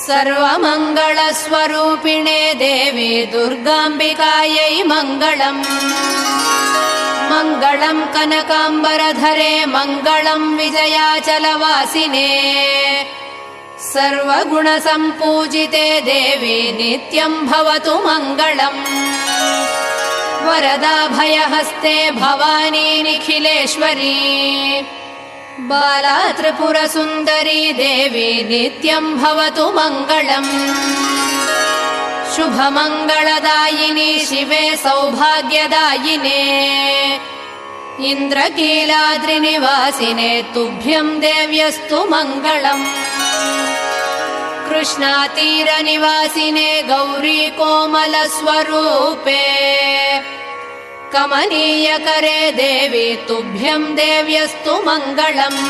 सर्वमङ्गलस्वरूपिणे देवी दुर्गाम्बिकायै मङ्गलम्। मङ्गलम् कनकाम्बरधरे मङ्गलम् विजयाचलवासिने सर्वगुणसम्पूजिते देवी नित्यम् भवतु मङ्गलम्। वरदाभयहस्ते भवानी निखिलेश्वरी बाला त्रिपुरसुन्दरी देवी नित्यम् भवतु मङ्गलम्। शुभमङ्गलदायिनी शिवे सौभाग्यदायिने इन्द्रकीलाद्रिनिवासिने तुभ्यम् देव्यस्तु मङ्गलम्। कृष्णातीरनिवासिने गौरी कोमलस्वरूपे कमनीयकरे देवी तुभ्यम् देव्यस्तु मङ्गलम्।